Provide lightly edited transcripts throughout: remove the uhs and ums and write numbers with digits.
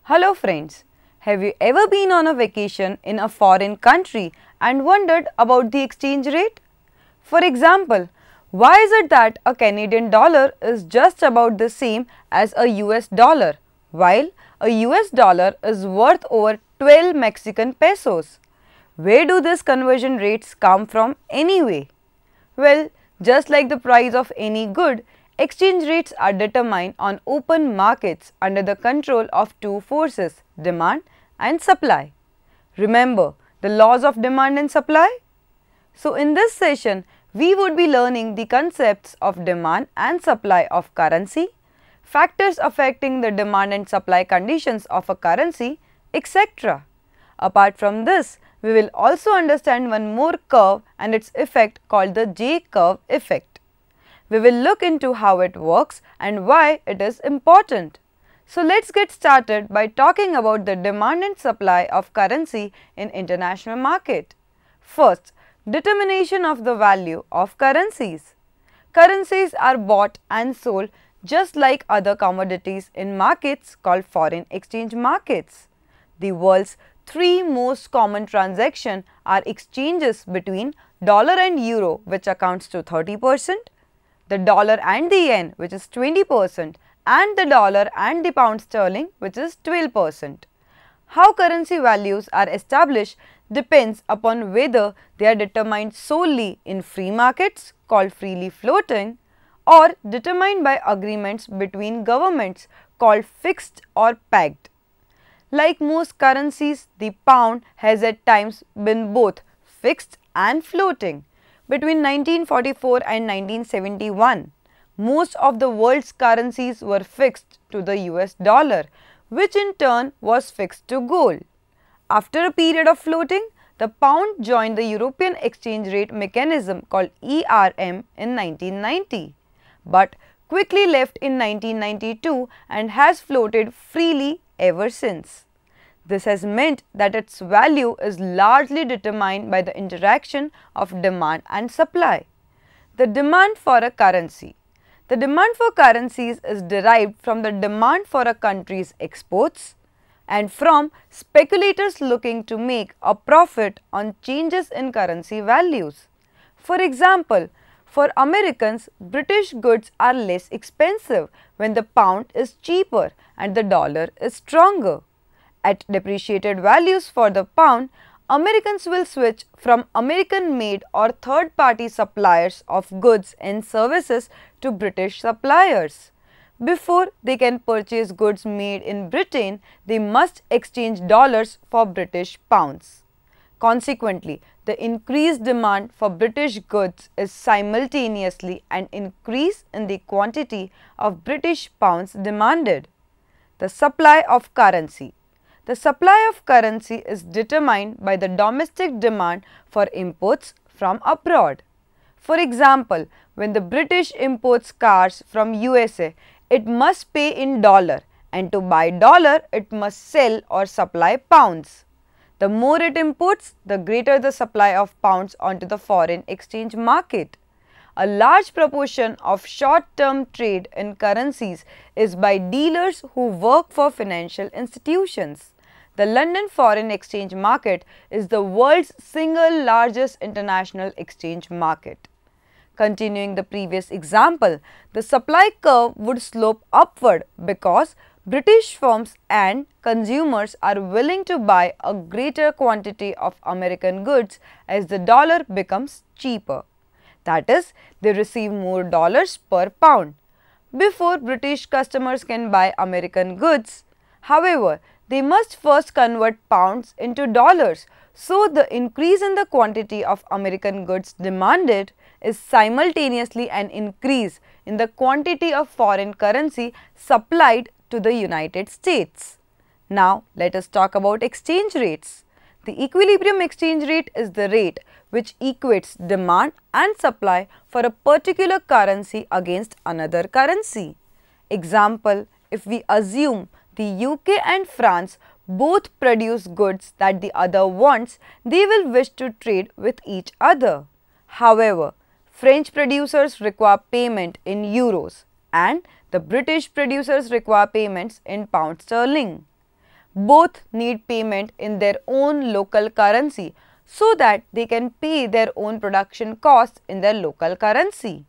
Hello friends, have you ever been on a vacation in a foreign country and wondered about the exchange rate? For example, why is it that a Canadian dollar is just about the same as a US dollar, while a US dollar is worth over 12 Mexican pesos? Where do these conversion rates come from anyway? Well, just like the price of any good, exchange rates are determined on open markets under the control of two forces, demand and supply. Remember the laws of demand and supply? So, in this session, we would be learning the concepts of demand and supply of currency, factors affecting the demand and supply conditions of a currency, etc. Apart from this, we will also understand one more curve and its effect called the J-curve effect. We will look into how it works and why it is important. So, let's get started by talking about the demand and supply of currency in international market. First, determination of the value of currencies. Currencies are bought and sold just like other commodities in markets called foreign exchange markets. The world's three most common transactions are exchanges between dollar and euro, which accounts to 30%, the dollar and the yen, which is 20%, and the dollar and the pound sterling, which is 12%. How currency values are established depends upon whether they are determined solely in free markets called freely floating or determined by agreements between governments called fixed or pegged. Like most currencies, the pound has at times been both fixed and floating. Between 1944 and 1971, most of the world's currencies were fixed to the US dollar, which in turn was fixed to gold. After a period of floating, the pound joined the European exchange rate mechanism called ERM in 1990, but quickly left in 1992 and has floated freely ever since. This has meant that its value is largely determined by the interaction of demand and supply. The demand for a currency. The demand for currencies is derived from the demand for a country's exports and from speculators looking to make a profit on changes in currency values. For example, for Americans, British goods are less expensive when the pound is cheaper and the dollar is stronger. At depreciated values for the pound, Americans will switch from American-made or third-party suppliers of goods and services to British suppliers. Before they can purchase goods made in Britain, they must exchange dollars for British pounds. Consequently, the increased demand for British goods is simultaneously an increase in the quantity of British pounds demanded. The supply of currency. The supply of currency is determined by the domestic demand for imports from abroad. For example, when the British imports cars from USA, it must pay in dollar, and to buy dollar, it must sell or supply pounds. The more it imports, the greater the supply of pounds onto the foreign exchange market. A large proportion of short-term trade in currencies is by dealers who work for financial institutions. The London Foreign Exchange Market is the world's single largest international exchange market. Continuing the previous example, the supply curve would slope upward because British firms and consumers are willing to buy a greater quantity of American goods as the dollar becomes cheaper. That is, they receive more dollars per pound. Before British customers can buy American goods, however, they must first convert pounds into dollars, so the increase in the quantity of American goods demanded is simultaneously an increase in the quantity of foreign currency supplied to the United States. Now, let us talk about exchange rates. The equilibrium exchange rate is the rate which equates demand and supply for a particular currency against another currency. Example, if we assume the UK and France both produce goods that the other wants, they will wish to trade with each other. However, French producers require payment in euros and the British producers require payments in pound sterling. Both need payment in their own local currency so that they can pay their own production costs in their local currency.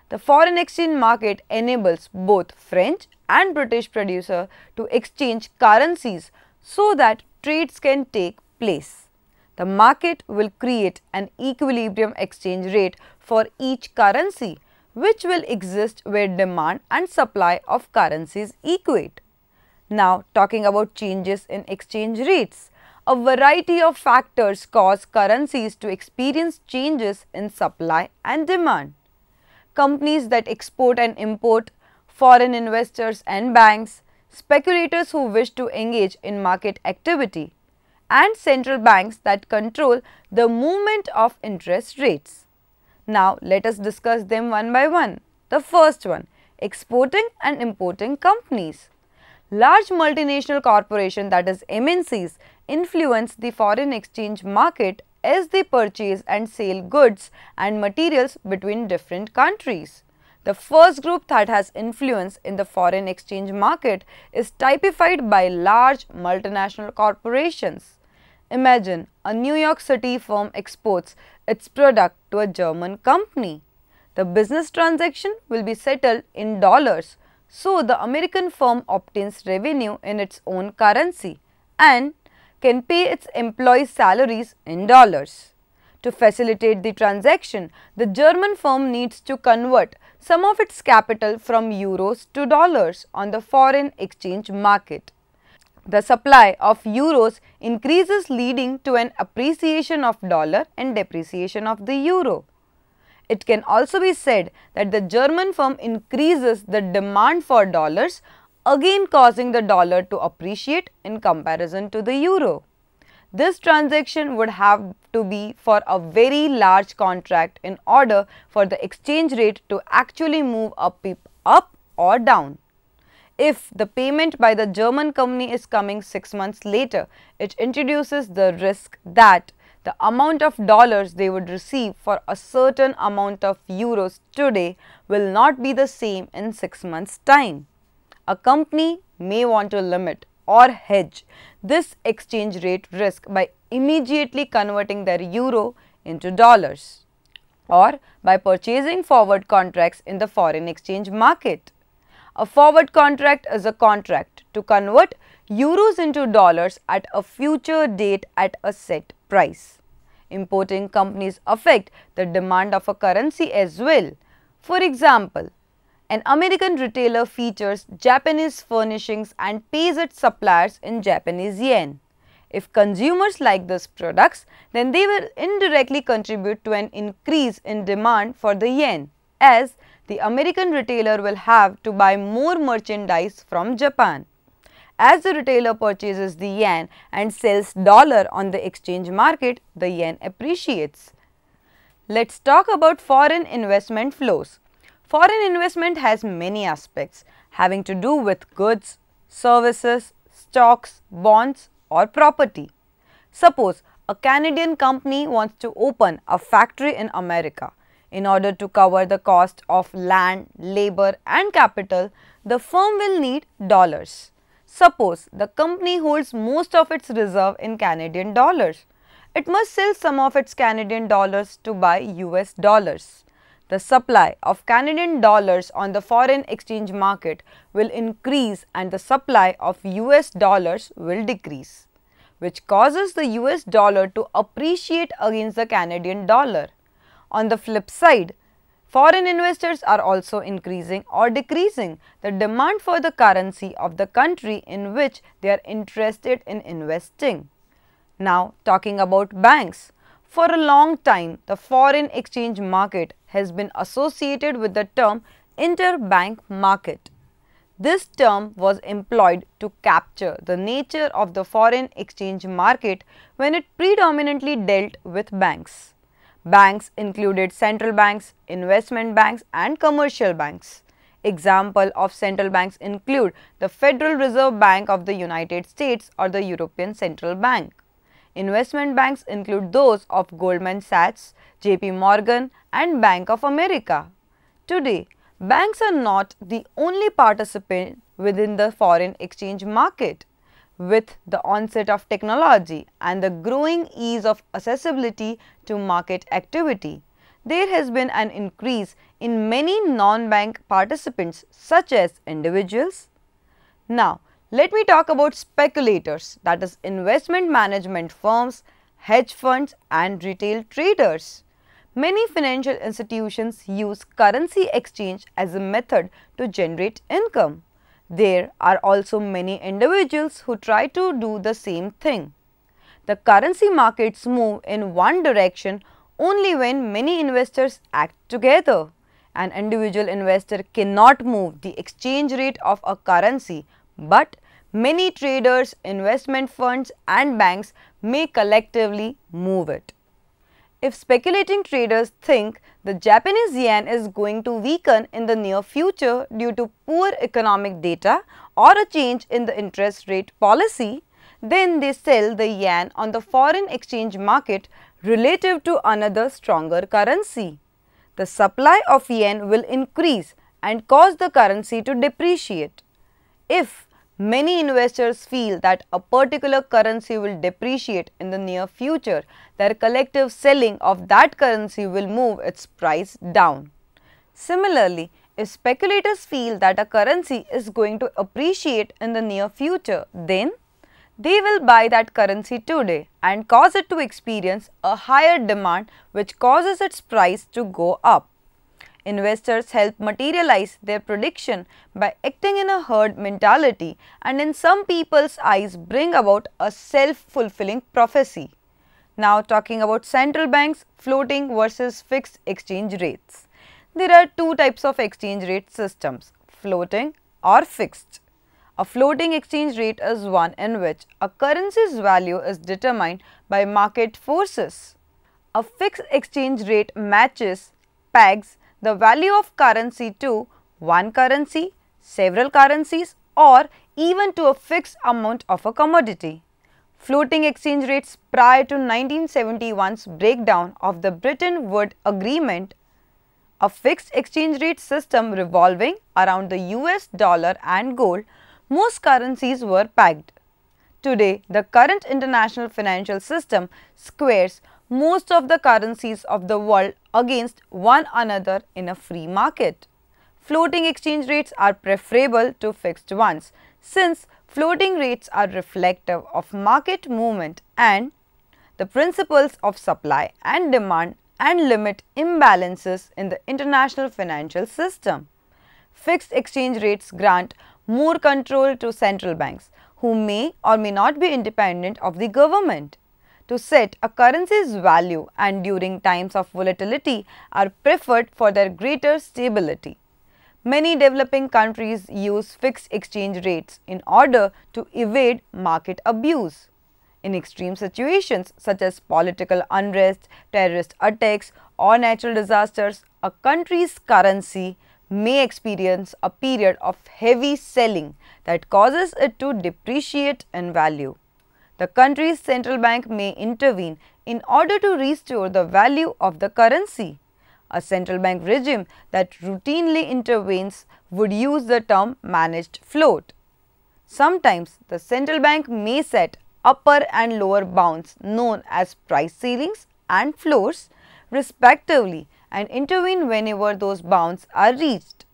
The foreign exchange market enables both French and British producers to exchange currencies so that trades can take place. The market will create an equilibrium exchange rate for each currency, which will exist where demand and supply of currencies equate. Now, talking about changes in exchange rates. A variety of factors cause currencies to experience changes in supply and demand. Companies that export and import, foreign investors and banks, speculators who wish to engage in market activity, and central banks that control the movement of interest rates. Now, let us discuss them one by one. The first one, exporting and importing companies. Large multinational corporations, that is MNCs, influence the foreign exchange market as they purchase and sell goods and materials between different countries. The first group that has influence in the foreign exchange market is typified by large multinational corporations. Imagine a New York City firm exports its product to a German company. The business transaction will be settled in dollars, so the American firm obtains revenue in its own currency and can pay its employees' salaries in dollars. To facilitate the transaction, the German firm needs to convert some of its capital from euros to dollars on the foreign exchange market. The supply of euros increases, leading to an appreciation of dollar and depreciation of the euro. It can also be said that the German firm increases the demand for dollars, again causing the dollar to appreciate in comparison to the euro. This transaction would have to be for a very large contract in order for the exchange rate to actually move up or down. If the payment by the German company is coming 6 months later, it introduces the risk that the amount of dollars they would receive for a certain amount of euros today will not be the same in 6 months' time. A company may want to limit or hedge this exchange rate risk by immediately converting their euro into dollars or by purchasing forward contracts in the foreign exchange market. A forward contract is a contract to convert euros into dollars at a future date at a set price. Importing companies affect the demand of a currency as well. For example, an American retailer features Japanese furnishings and pays its suppliers in Japanese yen. If consumers like these products, then they will indirectly contribute to an increase in demand for the yen, as the American retailer will have to buy more merchandise from Japan. As the retailer purchases the yen and sells dollar on the exchange market, the yen appreciates. Let's talk about foreign investment flows. Foreign investment has many aspects having to do with goods, services, stocks, bonds or property. Suppose a Canadian company wants to open a factory in America. In order to cover the cost of land, labor and capital, the firm will need dollars. Suppose the company holds most of its reserve in Canadian dollars. It must sell some of its Canadian dollars to buy US dollars. The supply of Canadian dollars on the foreign exchange market will increase and the supply of US dollars will decrease, which causes the US dollar to appreciate against the Canadian dollar. On the flip side, foreign investors are also increasing or decreasing the demand for the currency of the country in which they are interested in investing. Now, talking about banks. For a long time, the foreign exchange market has been associated with the term interbank market. This term was employed to capture the nature of the foreign exchange market when it predominantly dealt with banks. Banks included central banks, investment banks and commercial banks. Examples of central banks include the Federal Reserve Bank of the United States or the European Central Bank. Investment banks include those of Goldman Sachs, JP Morgan and Bank of America. Today, banks are not the only participant within the foreign exchange market. With the onset of technology and the growing ease of accessibility to market activity, there has been an increase in many non-bank participants such as individuals. Now, let me talk about speculators, that is investment management firms, hedge funds and retail traders. Many financial institutions use currency exchange as a method to generate income. There are also many individuals who try to do the same thing. The currency markets move in one direction only when many investors act together. An individual investor cannot move the exchange rate of a currency, but many traders, investment funds and banks may collectively move it. If speculating traders think the Japanese yen is going to weaken in the near future due to poor economic data or a change in the interest rate policy, then they sell the yen on the foreign exchange market relative to another stronger currency. The supply of yen will increase and cause the currency to depreciate. If many investors feel that a particular currency will depreciate in the near future, their collective selling of that currency will move its price down. Similarly, if speculators feel that a currency is going to appreciate in the near future, then they will buy that currency today and cause it to experience a higher demand, which causes its price to go up. Investors help materialize their prediction by acting in a herd mentality and in some people's eyes bring about a self-fulfilling prophecy. Now talking about central banks, floating versus fixed exchange rates. There are two types of exchange rate systems, floating or fixed. A floating exchange rate is one in which a currency's value is determined by market forces. A fixed exchange rate pegs the value of currency to one currency, several currencies or even to a fixed amount of a commodity. Floating exchange rates prior to 1971's breakdown of the Bretton Woods Agreement, a fixed exchange rate system revolving around the US dollar and gold, most currencies were pegged. Today, the current international financial system squares most of the currencies of the world against one another in a free market. Floating exchange rates are preferable to fixed ones since floating rates are reflective of market movement and the principles of supply and demand and limit imbalances in the international financial system. Fixed exchange rates grant more control to central banks, who may or may not be independent of the government, to set a currency's value and during times of volatility are preferred for their greater stability. Many developing countries use fixed exchange rates in order to evade market abuse. In extreme situations such as political unrest, terrorist attacks or natural disasters, a country's currency may experience a period of heavy selling that causes it to depreciate in value. The country's central bank may intervene in order to restore the value of the currency. A central bank regime that routinely intervenes would use the term managed float. Sometimes the central bank may set upper and lower bounds known as price ceilings and floors respectively and intervene whenever those bounds are reached.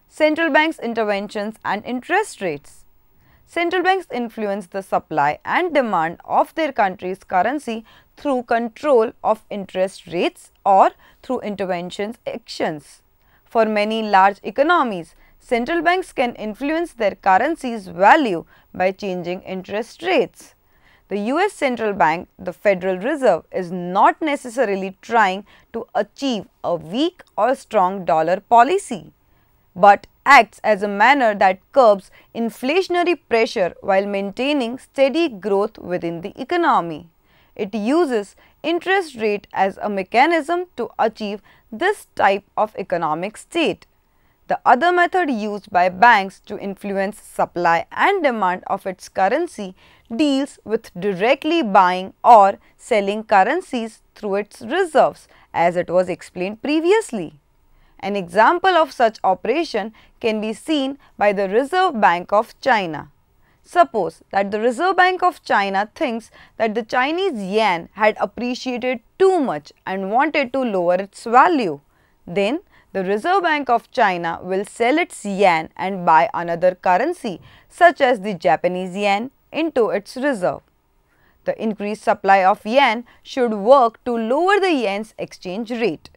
Central banks' interventions and interest rates. Central banks influence the supply and demand of their country's currency through control of interest rates or through intervention actions. For many large economies, central banks can influence their currency's value by changing interest rates. The US Central Bank, the Federal Reserve, is not necessarily trying to achieve a weak or strong dollar policy, but acts as a manner that curbs inflationary pressure while maintaining steady growth within the economy. It uses interest rate as a mechanism to achieve this type of economic state. The other method used by banks to influence supply and demand of its currency deals with directly buying or selling currencies through its reserves, as it was explained previously. An example of such operation can be seen by the Reserve Bank of China. Suppose that the Reserve Bank of China thinks that the Chinese yuan had appreciated too much and wanted to lower its value. Then the Reserve Bank of China will sell its yuan and buy another currency such as the Japanese yen into its reserve. The increased supply of yuan should work to lower the yen's exchange rate.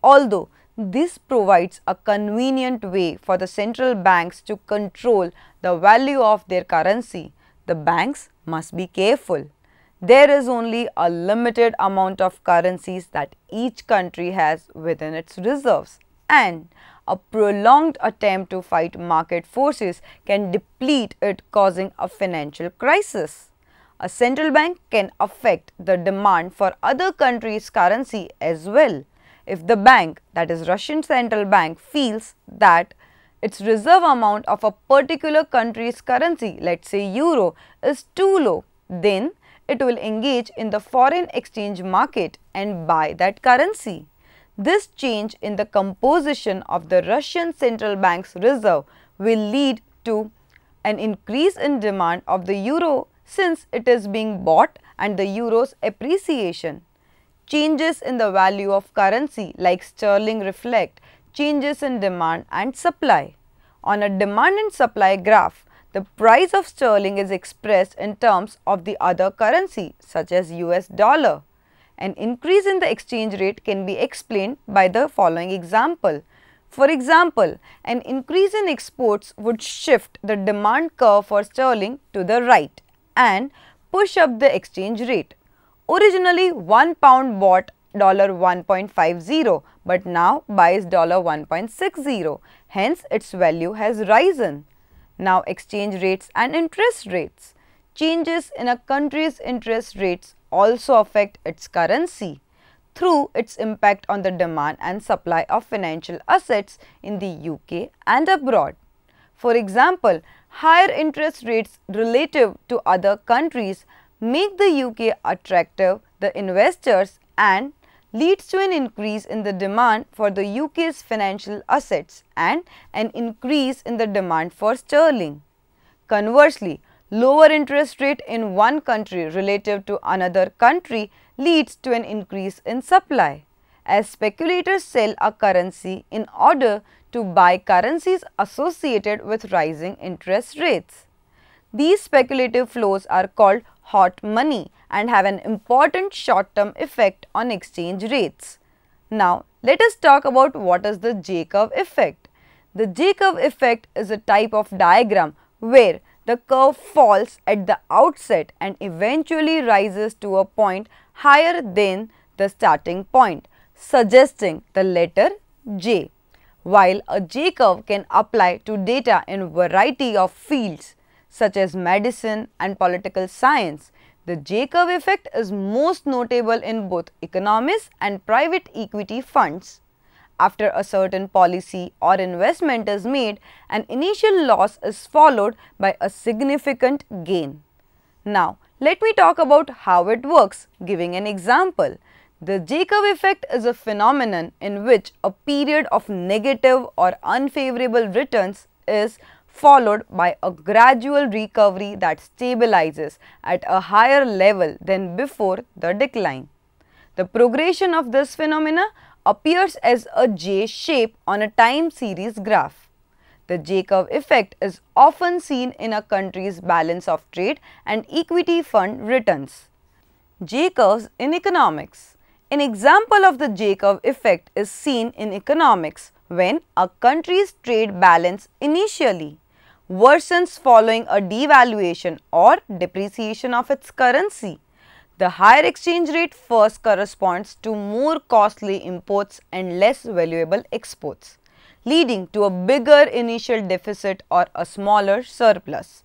Although this provides a convenient way for the central banks to control the value of their currency, the banks must be careful. There is only a limited amount of currencies that each country has within its reserves, and a prolonged attempt to fight market forces can deplete it, causing a financial crisis. A central bank can affect the demand for other countries' currency as well. If the bank, that is Russian central bank, feels that its reserve amount of a particular country's currency, let's say euro, is too low, then it will engage in the foreign exchange market and buy that currency. This change in the composition of the Russian central bank's reserve will lead to an increase in demand of the euro since it is being bought and the euro's appreciation. Changes in the value of currency like sterling reflect changes in demand and supply. On a demand and supply graph, the price of sterling is expressed in terms of the other currency such as US dollar. An increase in the exchange rate can be explained by the following example. For example, an increase in exports would shift the demand curve for sterling to the right and push up the exchange rate. Originally, 1 pound bought $1.50 but now buys $1.60. Hence, its value has risen. Now, exchange rates and interest rates. Changes in a country's interest rates also affect its currency through its impact on the demand and supply of financial assets in the UK and abroad. For example, higher interest rates relative to other countries make the UK attractive to investors and leads to an increase in the demand for the UK's financial assets and an increase in the demand for sterling. Conversely, lower interest rate in one country relative to another country leads to an increase in supply, as speculators sell a currency in order to buy currencies associated with rising interest rates. These speculative flows are called hot money and have an important short-term effect on exchange rates. Now, let us talk about what is the J-curve effect. The J-curve effect is a type of diagram where the curve falls at the outset and eventually rises to a point higher than the starting point, suggesting the letter J. While a J-curve can apply to data in a variety of fields such as medicine and political science, the J-curve effect is most notable in both economists and private equity funds. After a certain policy or investment is made, an initial loss is followed by a significant gain. Now, let me talk about how it works, giving an example. The J-curve effect is a phenomenon in which a period of negative or unfavorable returns is followed by a gradual recovery that stabilizes at a higher level than before the decline. The progression of this phenomena appears as a J shape on a time series graph. The J-curve effect is often seen in a country's balance of trade and equity fund returns. J-curves in economics. An example of the J-curve effect is seen in economics when a country's trade balance initially worsens following a devaluation or depreciation of its currency. The higher exchange rate first corresponds to more costly imports and less valuable exports, leading to a bigger initial deficit or a smaller surplus.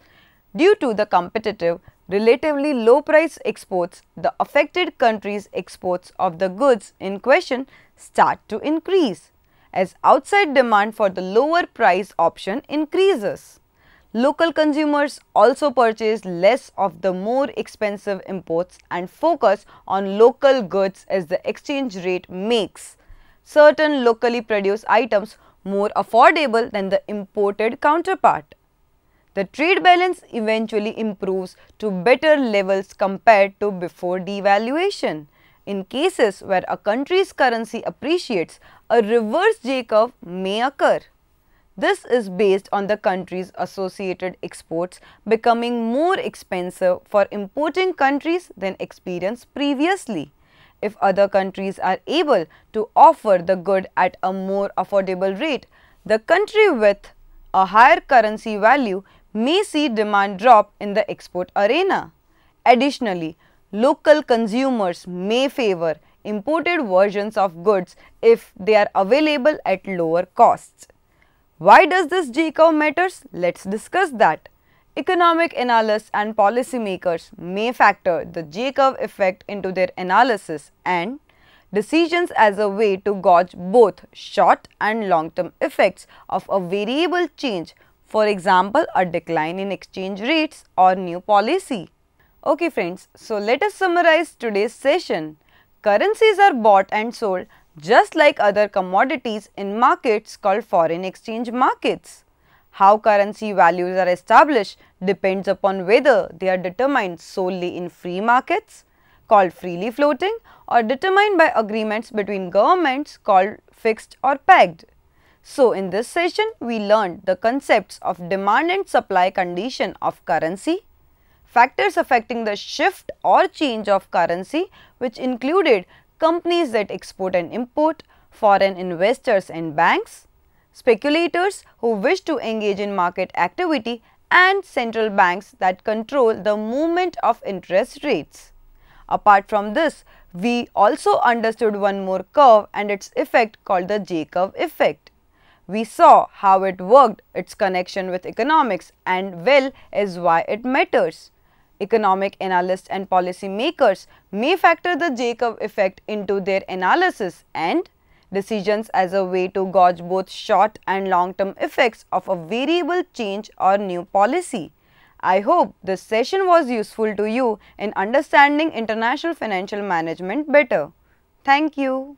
Due to the competitive, relatively low price exports, the affected country's exports of the goods in question start to increase, as outside demand for the lower price option increases. Local consumers also purchase less of the more expensive imports and focus on local goods, as the exchange rate makes certain locally produced items more affordable than the imported counterpart. The trade balance eventually improves to better levels compared to before devaluation. In cases where a country's currency appreciates, a reverse J-curve may occur. This is based on the country's associated exports becoming more expensive for importing countries than experienced previously. If other countries are able to offer the good at a more affordable rate, the country with a higher currency value may see demand drop in the export arena. Additionally, local consumers may favor imported versions of goods if they are available at lower costs. Why does this J-curve matters? Let's discuss that. Economic analysts and policymakers may factor the J-curve effect into their analysis and decisions as a way to gauge both short and long-term effects of a variable change, for example, a decline in exchange rates or new policy. Okay friends, so let us summarize today's session. Currencies are bought and sold just like other commodities in markets called foreign exchange markets. How currency values are established depends upon whether they are determined solely in free markets called freely floating or determined by agreements between governments called fixed or pegged. So, in this session, we learned the concepts of demand and supply condition of currency, factors affecting the shift or change of currency, which included companies that export and import, foreign investors and banks, speculators who wish to engage in market activity, and central banks that control the movement of interest rates. Apart from this, we also understood one more curve and its effect called the J-curve effect. We saw how it worked, its connection with economics, and well as why it matters. Economic analysts and policy makers may factor the J-curve effect into their analysis and decisions as a way to gauge both short and long-term effects of a variable change or new policy. I hope this session was useful to you in understanding international financial management better. Thank you.